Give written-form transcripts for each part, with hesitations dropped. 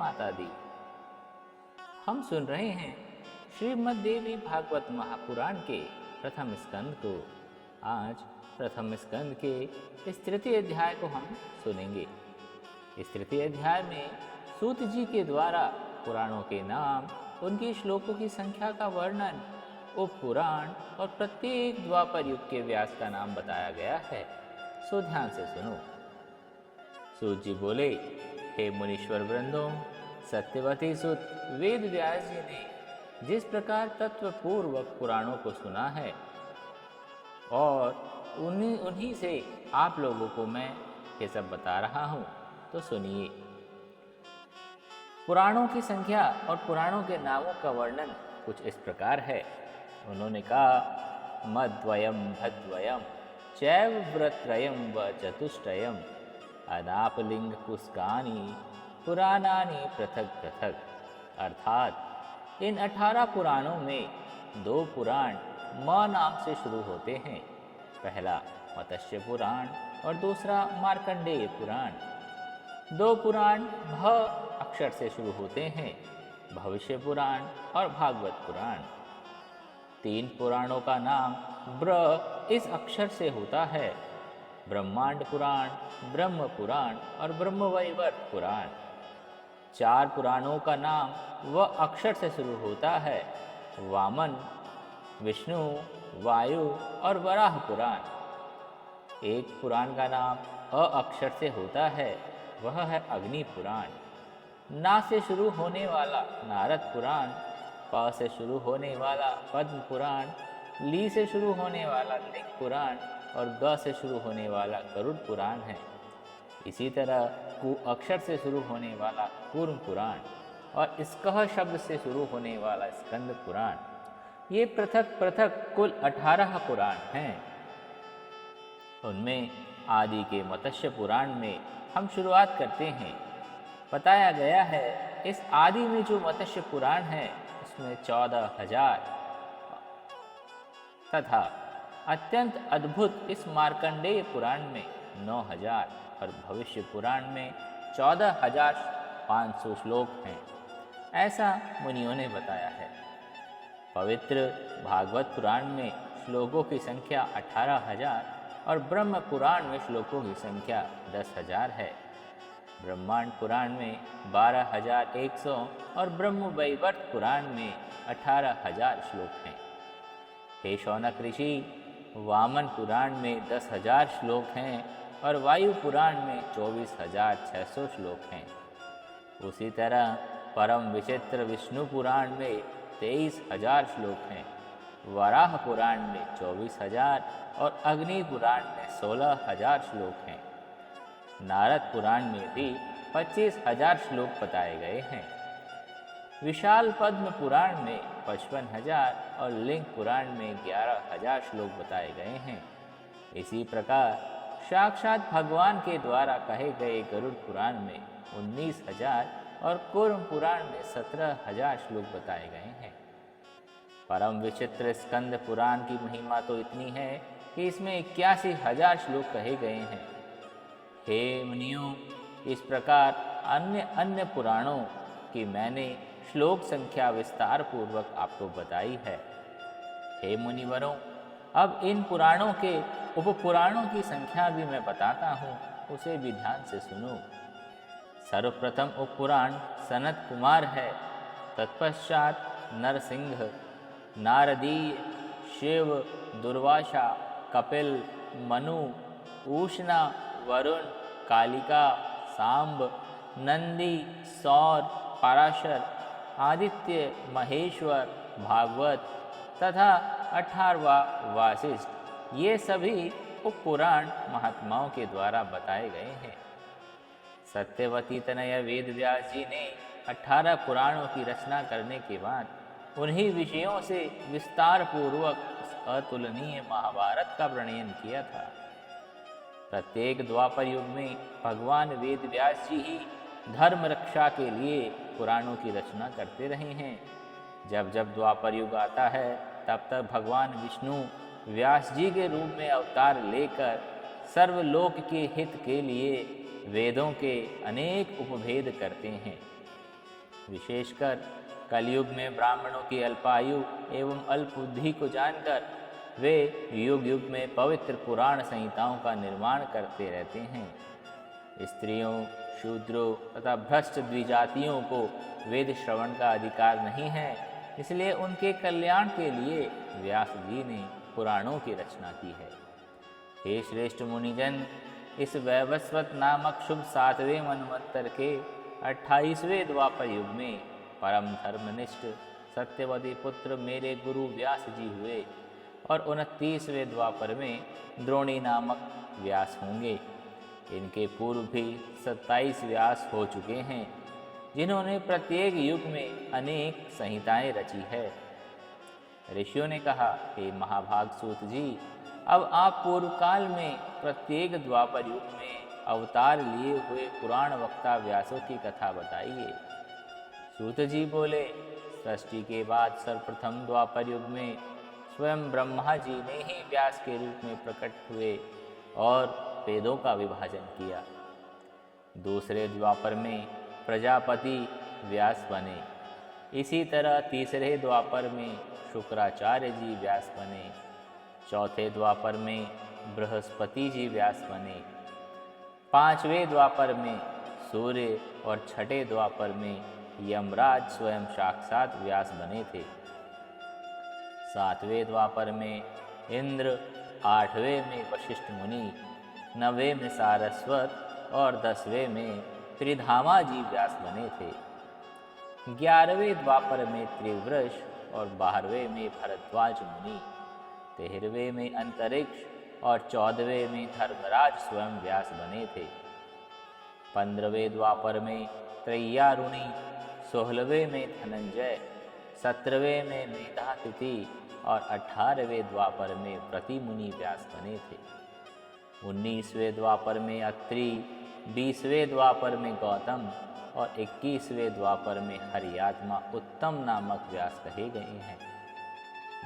माता दी। हम सुन रहे हैं श्रीमद् देवी भागवत महापुराण के प्रथम स्कंद को। आज प्रथम स्कंद के इस तृतीय अध्याय को हम सुनेंगे। इस तृतीय अध्याय में सूत जी के द्वारा पुराणों के नाम, उनके श्लोकों की संख्या का वर्णन, उप पुराण और प्रत्येक द्वापर युग के व्यास का नाम बताया गया है। सो ध्यान से सुनो। सूत जी बोले, हे मुनीश्वर वृंदों, सत्यवती सुत वेद व्यास जी ने जिस प्रकार तत्व पूर्वक पुराणों को सुना है और उन्हीं से आप लोगों को मैं ये सब बता रहा हूँ, तो सुनिए। पुराणों की संख्या और पुराणों के नामों का वर्णन कुछ इस प्रकार है। उन्होंने कहा, मद्वयम भद्वयम चैव व्रत्रयम व चतुष्टयम अनापलिंग पुस्कानी पुराणानि पृथक पृथक। अर्थात इन 18 पुराणों में 2 पुराण म नाम से शुरू होते हैं। पहला मत्स्य पुराण और दूसरा मार्कंडेय पुराण। 2 पुराण भ अक्षर से शुरू होते हैं, भविष्य पुराण और भागवत पुराण। 3 पुराणों का नाम ब्र इस अक्षर से होता है, ब्रह्मांड पुराण, ब्रह्म पुराण और ब्रह्मवैवर्त पुराण। 4 पुराणों का नाम व अक्षर से शुरू होता है, वामन, विष्णु, वायु और वराह पुराण। 1 पुराण का नाम अ अक्षर से होता है, वह है अग्नि पुराण। ना से शुरू होने वाला नारद पुराण, प से शुरू होने वाला पद्म पुराण, ली से शुरू होने वाला लिंग पुराण और ग से शुरू होने वाला गरुड़ पुराण है। इसी तरह कु अक्षर से शुरू होने वाला कूर्म पुराण और स्कह शब्द से शुरू होने वाला स्कंद पुराण। ये पृथक पृथक कुल 18 पुराण हैं। उनमें आदि के मत्स्य पुराण में हम शुरुआत करते हैं। बताया गया है, इस आदि में जो मत्स्य पुराण है उसमें 14,000 तथा अत्यंत अद्भुत इस मार्कंडेय पुराण में 9,000 और भविष्य पुराण में 14,500 श्लोक हैं, ऐसा मुनियों ने बताया है। पवित्र भागवत पुराण में श्लोकों की संख्या 18,000 और ब्रह्म पुराण में श्लोकों की संख्या 10,000 है। ब्रह्मांड पुराण में 12,100 और ब्रह्मवैवर्त पुराण में 18,000 श्लोक हैं। हे शौनक ऋषि, वामन पुराण में 10,000 श्लोक हैं और वायु पुराण में 24,600 श्लोक हैं। उसी तरह परम विचित्र विष्णु पुराण में 23,000 श्लोक हैं, वराह पुराण में 24,000 और अग्नि पुराण में 16,000 श्लोक हैं। नारद पुराण में भी 25,000 श्लोक बताए गए हैं। विशाल पद्म पुराण में 55,000 और लिंग पुराण में 11,000 श्लोक बताए गए हैं। इसी प्रकार साक्षात भगवान के द्वारा कहे गए गरुड़ पुराण में 19,000 और कूर्म पुराण में 17,000 श्लोक बताए गए हैं। परम विचित्र स्कंद पुराण की महिमा तो इतनी है कि इसमें 81,000 श्लोक कहे गए हैं। हे मुनियों, इस प्रकार अन्य अन्य पुराणों की मैंने श्लोक संख्या विस्तार पूर्वक आपको बताई है। हे मुनिवरों, अब इन पुराणों के उपपुराणों की संख्या भी मैं बताता हूँ, उसे भी ध्यान से सुनो। सर्वप्रथम उपपुराण सनत कुमार है, तत्पश्चात नरसिंह, नारदीय, शिव, दुर्वासा, कपिल, मनु, ऊष्णा, वरुण, कालिका, सांब, नंदी, सौर, पराशर, आदित्य, महेश्वर, भागवत तथा 18वां वासिष्ठ। ये सभी उपपुराण महात्माओं के द्वारा बताए गए हैं। सत्यवती तनय वेद व्यास जी ने 18 पुराणों की रचना करने के बाद उन्हीं विषयों से विस्तार पूर्वक अतुलनीय महाभारत का प्रणयन किया था। प्रत्येक द्वापर युग में भगवान वेद व्यास जी ही धर्म रक्षा के लिए पुराणों की रचना करते रहे हैं। जब जब द्वापर युग आता है, तब तक भगवान विष्णु व्यास जी के रूप में अवतार लेकर सर्वलोक के हित के लिए वेदों के अनेक उपभेद करते हैं। विशेषकर कलयुग में ब्राह्मणों की अल्पायु एवं अल्प बुद्धि को जानकर वे युग युग में पवित्र पुराण संहिताओं का निर्माण करते रहते हैं। स्त्रियों, शूद्रों तथा भ्रष्ट द्विजातियों को वेद श्रवण का अधिकार नहीं है, इसलिए उनके कल्याण के लिए व्यास जी ने पुराणों की रचना की है। हे श्रेष्ठ मुनिजन, इस वैवस्वत नामक शुभ 7वें मनवंतर के 28वें द्वापर युग में परम धर्मनिष्ठ सत्यवती पुत्र मेरे गुरु व्यास जी हुए और 29वें द्वापर में द्रोणी नामक व्यास होंगे। इनके पूर्व भी 27 व्यास हो चुके हैं, जिन्होंने प्रत्येक युग में अनेक संहिताएं रची है। ऋषियों ने कहा, हे महाभाग सूत जी, अब आप पूर्व काल में प्रत्येक द्वापर युग में अवतार लिए हुए पुराण वक्ता व्यासों की कथा बताइए। सूत जी बोले, सृष्टि के बाद सर्वप्रथम द्वापर युग में स्वयं ब्रह्मा जी ने ही व्यास के रूप में प्रकट हुए और वेदों का विभाजन किया। दूसरे द्वापर में प्रजापति व्यास बने। इसी तरह तीसरे द्वापर में शुक्राचार्य जी व्यास बने। चौथे द्वापर में बृहस्पति जी व्यास बने। 5वें द्वापर में सूर्य और छठे द्वापर में यमराज स्वयं साक्षात व्यास बने थे। 7वें द्वापर में इंद्र, 8वें में वशिष्ठ मुनि, 9वें में सारस्वत और 10वें में त्रिधामा जी व्यास बने थे। 11वें द्वापर में त्रिवृष और 12वें में भरद्वाज मुनि, 13वें में अंतरिक्ष और 14वें में धर्मराज स्वयं व्यास बने थे। 15वें द्वापर में त्रय्यारुणी, 16वें में धनंजय, 17वें में मेधातिथि और 18वें द्वापर में प्रतिमुनि व्यास बने थे। 19वें द्वापर में अत्रि, 20वें द्वापर में गौतम और 21वें द्वापर में हरियात्मा उत्तम नामक व्यास कहे गए हैं।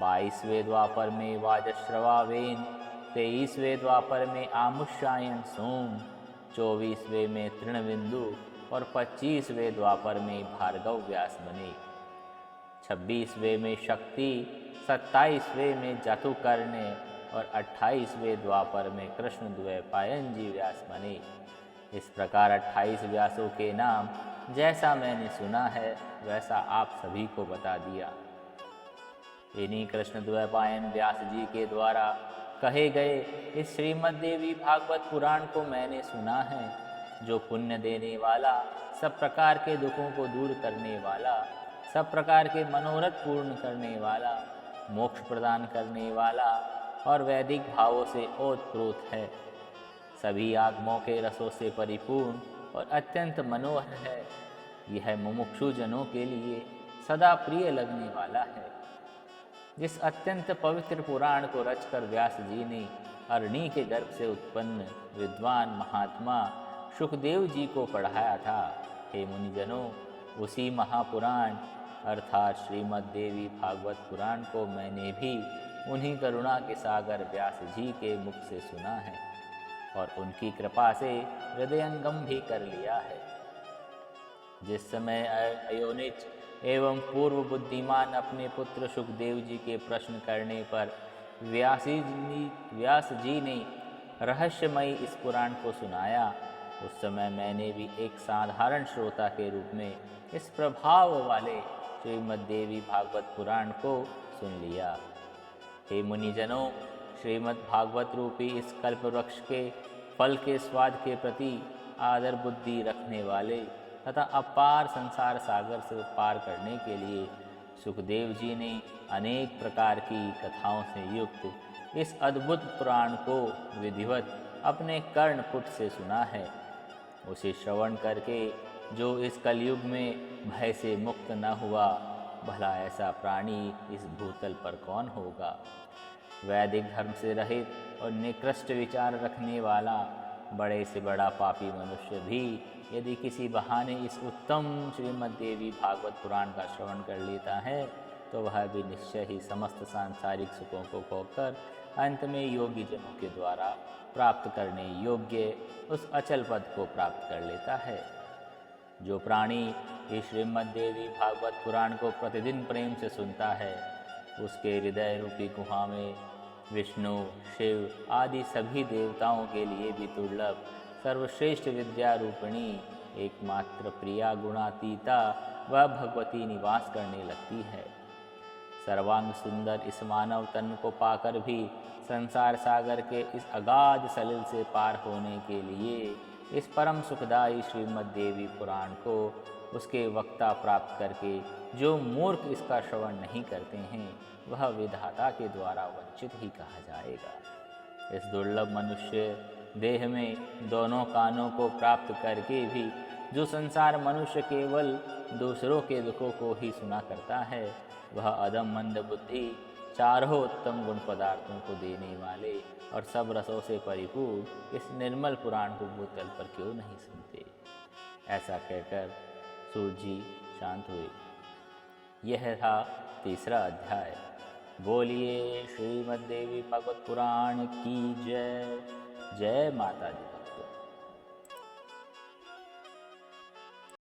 22वें द्वापर में वाजश्रवावेन, 23वें द्वापर में आमुष्यायन सोम, 24वें में तृणबिंदु और 25वें द्वापर में भार्गव व्यास बने। 26वें में शक्ति, 27वें में जतुकर्ण्य और 28वें द्वापर में कृष्ण द्वैपायन जी व्यास बने। इस प्रकार 28 व्यासों के नाम जैसा मैंने सुना है वैसा आप सभी को बता दिया। इन्हीं कृष्ण द्वैपायन व्यास जी के द्वारा कहे गए इस श्रीमद् देवी भागवत पुराण को मैंने सुना है, जो पुण्य देने वाला, सब प्रकार के दुखों को दूर करने वाला, सब प्रकार के मनोरथ पूर्ण करने वाला, मोक्ष प्रदान करने वाला और वैदिक भावों से ओतप्रोत है, सभी आगमों के रसों से परिपूर्ण और अत्यंत मनोहर है। यह मुमुक्षु जनों के लिए सदा प्रिय लगने वाला है। जिस अत्यंत पवित्र पुराण को रचकर व्यास जी ने अरणी के गर्भ से उत्पन्न विद्वान महात्मा सुखदेव जी को पढ़ाया था, हे मुनिजनों, उसी महापुराण अर्थात श्रीमद् देवी भागवत पुराण को मैंने भी उन्हीं करुणा के सागर व्यास जी के मुख से सुना है और उनकी कृपा से हृदयंगम भी कर लिया है। जिस समय अयोनिज एवं पूर्व बुद्धिमान अपने पुत्र सुखदेव जी के प्रश्न करने पर व्यास जी ने रहस्यमयी इस पुराण को सुनाया, उस समय मैंने भी एक साधारण श्रोता के रूप में इस प्रभाव वाले श्रीमद् देवी भागवत पुराण को सुन लिया। हे मुनिजनों, श्रीमद् भागवत रूपी इस कल्प वृक्ष के फल के स्वाद के प्रति आदर बुद्धि रखने वाले तथा अपार संसार सागर से पार करने के लिए सुखदेव जी ने अनेक प्रकार की कथाओं से युक्त इस अद्भुत पुराण को विधिवत अपने कर्णपुट से सुना है। उसे श्रवण करके जो इस कलयुग में भय से मुक्त न हुआ, भला ऐसा प्राणी इस भूतल पर कौन होगा। वैदिक धर्म से रहित और निकृष्ट विचार रखने वाला बड़े से बड़ा पापी मनुष्य भी यदि किसी बहाने इस उत्तम श्रीमद् देवी भागवत पुराण का श्रवण कर लेता है, तो वह भी निश्चय ही समस्त सांसारिक सुखों को खोकर अंत में योगी जनों के द्वारा प्राप्त करने योग्य उस अचल पद को प्राप्त कर लेता है। जो प्राणी इस श्रीमद् देवी भागवत पुराण को प्रतिदिन प्रेम से सुनता है, उसके हृदय रूपी गुहा में विष्णु, शिव आदि सभी देवताओं के लिए भी दुर्लभ सर्वश्रेष्ठ विद्या रूपिणी एकमात्र प्रिया गुणातीता वह भगवती निवास करने लगती है। सर्वांग सुंदर इस मानव तन को पाकर भी संसार सागर के इस अगाध सलिल से पार होने के लिए इस परम सुखदायी श्रीमद् देवी पुराण को उसके वक्ता प्राप्त करके जो मूर्ख इसका श्रवण नहीं करते हैं, वह विधाता के द्वारा वंचित ही कहा जाएगा। इस दुर्लभ मनुष्य देह में दोनों कानों को प्राप्त करके भी जो संसार मनुष्य केवल दूसरों के दुखों को ही सुना करता है, वह अदम मंद बुद्धि चारों उत्तम गुण पदार्थों को देने वाले और सब रसों से परिपूर्ण इस निर्मल पुराण को भूतल पर क्यों नहीं सुनते। ऐसा कहकर सूत जी शांत हुए। यह था तीसरा अध्याय। बोलिए श्रीमद् देवी भागवत पुराण की जय। जय माता दी।